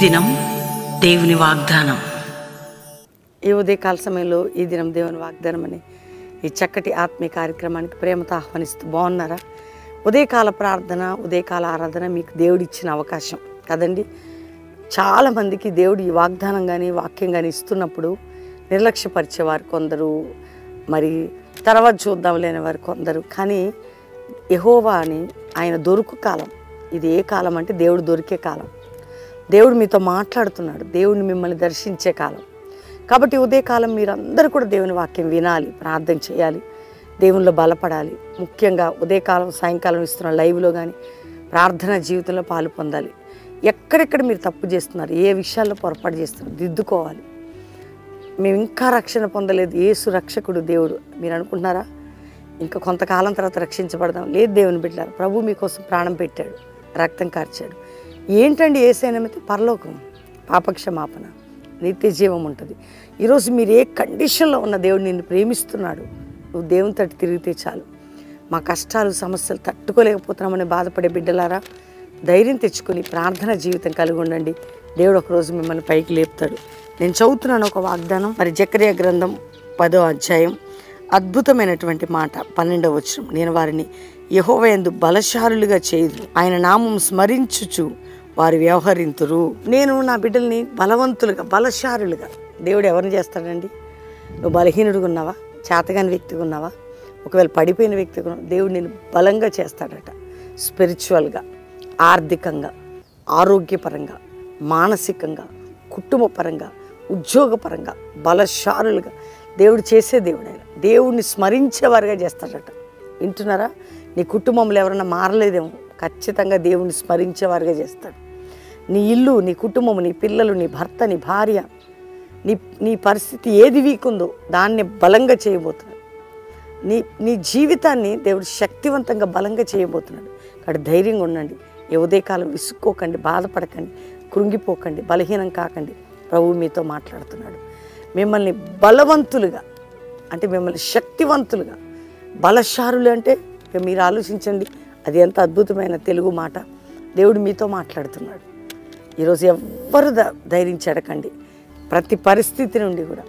దినం దేవుని వాగ్దానం. ఈ ఉదయకాల సమయంలో ఈ దినం దేవుని వాగ్దానం అని ఈ చక్కటి ఆత్మీయ కార్యక్రమానికి ప్రేమతో ఆహ్వానిస్తూ బాగున్నారా? ఉదయకాల ప్రార్థన, ఉదయకాల ఆరాధన మీకు దేవుడిచ్చిన అవకాశం కదండి. చాలామందికి దేవుడు ఈ వాగ్దానం కానీ వాక్యం కానీ ఇస్తున్నప్పుడు నిర్లక్ష్యపరిచేవారు కొందరు, మరి తర్వాత చూద్దాం లేని వారు కొందరు. కానీ యెహోవా అని ఆయన దొరుకు కాలం. ఇది ఏ కాలం అంటే దేవుడు దొరికే కాలం. దేవుడు మీతో మాట్లాడుతున్నాడు, దేవుడిని మిమ్మల్ని దర్శించే కాలం. కాబట్టి ఉదయకాలం మీరందరూ కూడా దేవుని వాక్యం వినాలి, ప్రార్థన చేయాలి, దేవునిలో బలపడాలి. ముఖ్యంగా ఉదయకాలం సాయంకాలం ఇస్తున్న లైవ్లో కానీ ప్రార్థన జీవితంలో పాలు పొందాలి. ఎక్కడెక్కడ మీరు తప్పు చేస్తున్నారు, ఏ విషయాల్లో పొరపాటు చేస్తున్నారు దిద్దుకోవాలి. మేము ఇంకా రక్షణ పొందలేదు, యేసు రక్షకుడు దేవుడు మీరు అనుకుంటున్నారా? ఇంకా కొంతకాలం తర్వాత రక్షించబడదాం. లేదు దేవుని బిడ్డలారా, ప్రభు మీకోసం ప్రాణం పెట్టాడు, రక్తం కార్చాడు. ఏంటండి యేసైనమైతే? పరలోకం, పాపక్షమాపణ, నిత్య జీవం ఉంటుంది. ఈరోజు మీరు ఏ కండిషన్లో ఉన్న దేవుడు నిన్ను ప్రేమిస్తున్నాడు. నువ్వు దేవుని తట్టు తిరిగితే చాలు. మా కష్టాలు సమస్యలు తట్టుకోలేకపోతున్నామని బాధపడే బిడ్డలారా, ధైర్యం తెచ్చుకొని ప్రార్థన జీవితం కలిగి ఉండండి. దేవుడు ఒకరోజు మిమ్మల్ని పైకి లేపుతాడు. నేను చదువుతున్నాను ఒక వాగ్దానం. మరి జకర్యా గ్రంథం 10వ అధ్యాయం అద్భుతమైనటువంటి మాట 12వ వచనం. నేను వారిని యెహోవా యందు బలశాలులుగా చేయుదును, ఆయన నామం స్మరించుచు వారు వ్యవహరింతురు. నేను నా బిడ్డల్ని బలవంతులుగా, బలశాలులుగా. దేవుడు ఎవరిని చేస్తాడండి? నువ్వు బలహీనుడిగా ఉన్నావా, చేతగాని వ్యక్తిగా ఉన్నావా, ఒకవేళ పడిపోయిన వ్యక్తిగా ఉన్నావా, దేవుడు నేను బలంగా చేస్తాడట. స్పిరిచువల్గా, ఆర్థికంగా, ఆరోగ్యపరంగా, మానసికంగా, కుటుంబపరంగా, ఉద్యోగపరంగా బలశాలులుగా దేవుడు చేసే దేవుడు. ఆయన దేవుడిని స్మరించేవారుగా చేస్తాడట. వింటున్నారా? నీ కుటుంబంలో ఎవరైనా మారలేదేమో, ఖచ్చితంగా దేవుడిని స్మరించేవారుగా చేస్తాడు. నీ ఇల్లు, నీ కుటుంబం, నీ పిల్లలు, నీ భర్త, నీ భార్య, నీ పరిస్థితి ఏది వీకుందో దాన్ని బలంగా చేయబోతున్నాడు. నీ జీవితాన్ని దేవుడు శక్తివంతంగా బలంగా చేయబోతున్నాడు. కాబట్టి ధైర్యంగా ఉండండి. ఏ ఉదయకాలం విసుక్కోకండి, బాధపడకండి, కృంగిపోకండి, బలహీనం కాకండి. ప్రభువు మీతో మాట్లాడుతున్నాడు. మిమ్మల్ని బలవంతులుగా అంటే మిమ్మల్ని శక్తివంతులుగా, బలశారులు అంటే మీరు ఆలోచించండి, అది ఎంత అద్భుతమైన తెలుగు మాట. దేవుడు మీతో మాట్లాడుతున్నాడు. ఈరోజు ఎవ్వరు ధైర్యం చెడకండి. ప్రతి పరిస్థితి నుండి కూడా,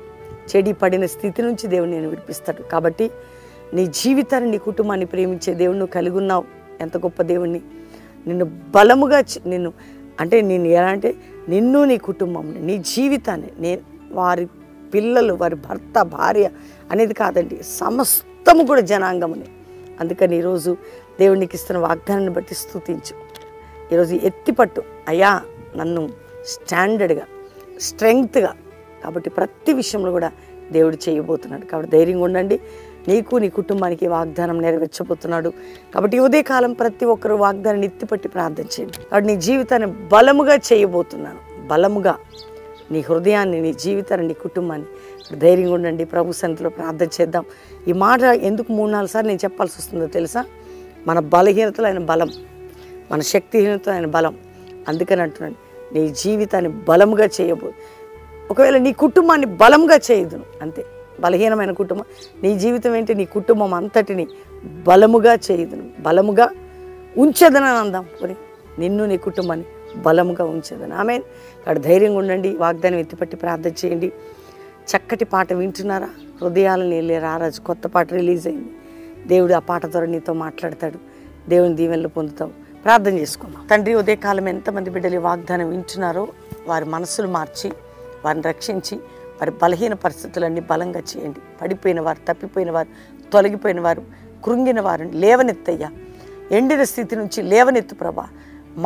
చెడి పడిన స్థితి నుంచి దేవుడు నేను విడిపిస్తాడు. కాబట్టి నీ జీవితాన్ని, నీ కుటుంబాన్ని ప్రేమించే దేవుడు నువ్వు కలిగి ఉన్నావు. ఎంత గొప్ప దేవుణ్ణి! నిన్ను బలముగా నేను ఎలా అంటే నిన్ను, నీ కుటుంబంని, నీ జీవితాన్ని, నేను వారి పిల్లలు, వారి భర్త, భార్య అనేది కాదండి, సమస్తము కూడా జనాంగముని. అందుకని ఈరోజు దేవునికి ఇస్తున్న వాగ్దానాన్ని బట్టి స్తుతించు. ఈరోజు ఎత్తిపట్టు, అయ్యా నన్ను స్టాండర్డ్గా, స్ట్రెంగ్త్గా. కాబట్టి ప్రతి విషయంలో కూడా దేవుడు చేయబోతున్నాడు. కాబట్టి ధైర్యంగా ఉండండి. నీకు, నీ కుటుంబానికి వాగ్దానం నెరవేర్చబోతున్నాడు. కాబట్టి ఉదయకాలం ప్రతి ఒక్కరు వాగ్దానాన్ని ఎత్తిపట్టి ప్రార్థన చేయండి. కాబట్టి నీ జీవితాన్ని బలముగా చేయబోతున్నాను. బలముగా నీ హృదయాన్ని, నీ జీవితాన్ని, నీ కుటుంబాన్ని. ధైర్యంగా ఉండండి. ప్రభు సన్నిధిలో ప్రార్థన చేద్దాం. ఈ మాట ఎందుకు 3-4 సార్లు నేను చెప్పాల్సి వస్తుందో తెలుసా? మన బలహీనతలో ఆయన బలం, మన శక్తిహీనతలో ఆయన బలం. అందుకని అంటున్నాను, నీ జీవితాన్ని బలముగా చేయబో. ఒకవేళ నీ కుటుంబాన్ని బలంగా చేయదును, అంతే. బలహీనమైన కుటుంబం, నీ జీవితం ఏంటి? నీ కుటుంబం అంతటిని బలముగా చేయదును, బలముగా ఉంచేదనని అందాం. మరి నిన్ను, నీ కుటుంబాన్ని బలముగా ఉంచేదని. ఆమేన్. కాబట్టి ధైర్యంగా ఉండండి. వాగ్దానం ఎత్తిపట్టి ప్రార్థన చేయండి. చక్కటి పాట వింటున్నారా? హృదయాలను వెళ్ళే రారాజు కొత్త పాట రిలీజ్ అయింది. దేవుడు ఆ పాట ద్వారా నీతో మాట్లాడతాడు. దేవుని దీవెనలు పొందుతావు. ప్రార్థన చేసుకుందాం. తండ్రి, ఉదయకాలం ఎంతమంది బిడ్డలు వాగ్దానం వింటున్నారో వారి మనస్సులు మార్చి, వారిని రక్షించి, వారి బలహీన పరిస్థితులన్నీ బలంగా చేయండి. పడిపోయిన వారు, తప్పిపోయిన వారు, తొలగిపోయిన వారు, కృంగిన వారిని లేవనెత్తయ్యా. ఎండిన స్థితి నుంచి లేవనెత్తు ప్రభా.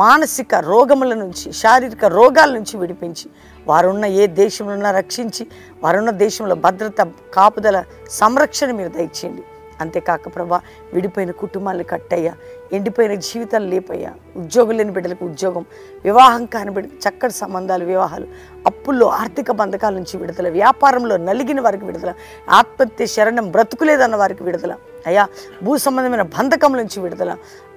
మానసిక రోగముల నుంచి, శారీరక రోగాల నుంచి విడిపించి, వారున్న ఏ దేశంలో ఉన్నా రక్షించి, వారున్న దేశంలో భద్రత, కాపుదల, సంరక్షణ మీరు దయచేయండి. అంతేకాక ప్రభా, విడిపోయిన కుటుంబాలను కట్టయ్యా, ఎండిపోయిన జీవితాలు లేపయ్యా. ఉద్యోగం లేని బిడ్డలకు ఉద్యోగం, వివాహం కాని బిడ్డలకు చక్కటి సంబంధాలు, వివాహాలు, అప్పుల్లో, ఆర్థిక బంధకాల నుంచి విడుదల, వ్యాపారంలో నలిగిన వారికి విడుదల, ఆత్మహత్య శరణం బ్రతుకులేదన్న వారికి విడుదల అయ్యా, భూ సంబంధమైన బంధకం నుంచి విడుదల.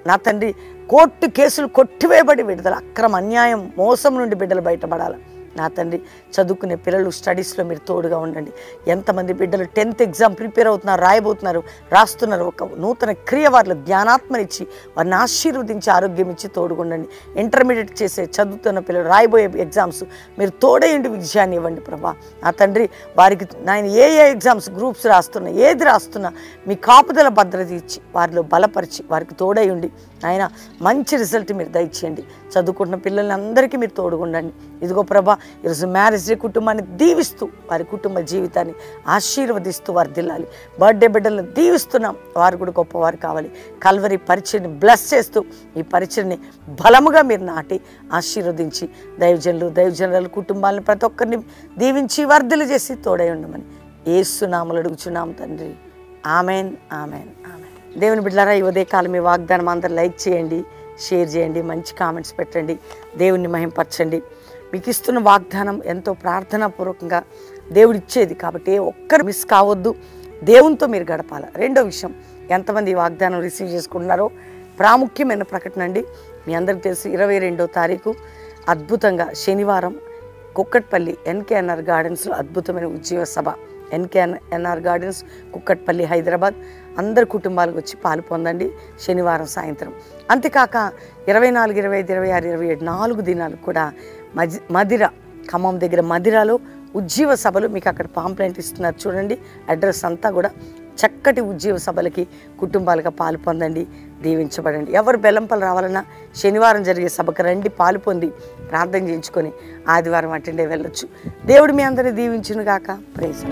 నా తండ్రి, కోర్టు కేసులు కొట్టివేయబడి విడుదల, అక్రమ, అన్యాయం, మోసం నుండి బిడ్డలు బయటపడాలి. నా తండ్రి చదువుకునే పిల్లలు స్టడీస్లో మీరు తోడుగా ఉండండి. ఎంతమంది బిడ్డలు 10th ఎగ్జామ్ ప్రిపేర్ అవుతున్నారు, రాయబోతున్నారు, రాస్తున్నారు. ఒక నూతన క్రియ వారిలో జ్ఞానాత్మనిచ్చి వారిని ఆశీర్వదించి ఆరోగ్యం ఇచ్చి తోడుగుండండి. ఇంటర్మీడియట్ చేసే చదువుతున్న పిల్లలు రాయబోయే ఎగ్జామ్స్ మీరు తోడేయండి, విజయాన్ని ఇవ్వండి ప్రభా. నా తండ్రి వారికి నాయన ఏ ఎగ్జామ్స్ గ్రూప్స్ రాస్తున్నా, ఏది రాస్తున్నా మీ కాపుదల భద్రత ఇచ్చి వారిలో బలపరిచి వారికి తోడయ్యండి. ఆయన మంచి రిజల్ట్ మీరు దయచేయండి. చదువుకుంటున్న పిల్లల్ని అందరికీ మీరు తోడుగుండండి. ఇదిగో ప్రభా, ఈరోజు మ్యారేజ్ డే కుటుంబాన్ని దీవిస్తూ వారి కుటుంబ జీవితాన్ని ఆశీర్వదిస్తూ వారు దిల్లాలి. బర్త్డే బిడ్డలను దీవిస్తున్నాం, వారు కూడా గొప్పవారు కావాలి. కల్వరి పరిచయని బ్లెస్ చేస్తూ ఈ పరిచయని బలముగా మీరు నాటి ఆశీర్వదించి దైవజనుల కుటుంబాలను ప్రతి ఒక్కరిని దీవించి వర్ధలు చేసి తోడై ఉండమని యేసు నామములో అడుగుచున్నాం తండ్రి. Amen, amen, amen. దేవుని బిడ్డలారా, ఈ ఉదయకాలం మీ వాగ్దానం అందరూ లైక్ చేయండి, షేర్ చేయండి, మంచి కామెంట్స్ పెట్టండి, దేవుణ్ణి మహింపరచండి. మీకు ఇస్తున్న వాగ్దానం ఎంతో ప్రార్థనాపూర్వకంగా దేవుడు ఇచ్చేది కాబట్టి ఒక్కరు మిస్ కావద్దు. దేవునితో మీరు గడపాలి. రెండో విషయం, ఎంతమంది ఈ వాగ్దానం రిసీవ్ చేసుకుంటున్నారో ప్రాముఖ్యమైన ప్రకటన అండి. మీ అందరికీ తెలుసు 22వ తారీఖు అద్భుతంగా శనివారం కుక్కట్పల్లి ఎన్కేఎన్ఆర్ గార్డెన్స్లో అద్భుతమైన ఉజ్జీవ సభ. ఎన్కేఎన్ఆర్ గార్డెన్స్ కుక్కట్పల్లి హైదరాబాద్. అందరి కుటుంబాలకు వచ్చి పాలు పొందండి శనివారం సాయంత్రం. అంతేకాక 24, 25, 26, 27 4 దినాలు కూడా మదిర ఖమ్మం దగ్గర మదిరాలో ఉజ్జీవ సభలు మీకు అక్కడ పాంప్లెంట్ ఇస్తున్నారు చూడండి. అడ్రస్ అంతా కూడా చక్కటి ఉజ్జీవ సభలకి కుటుంబాలుగా పాలు పొందండి, దీవించబడండి. ఎవరు బెల్లంపల్లి రావాలన్నా శనివారం జరిగే సభకు రండి, పాలు పొంది ప్రార్థన చేయించుకొని ఆదివారం అటెండ్ అయ్యి వెళ్ళొచ్చు. దేవుడు మీ అందరినీ దీవించును గాక. ప్రైజ్.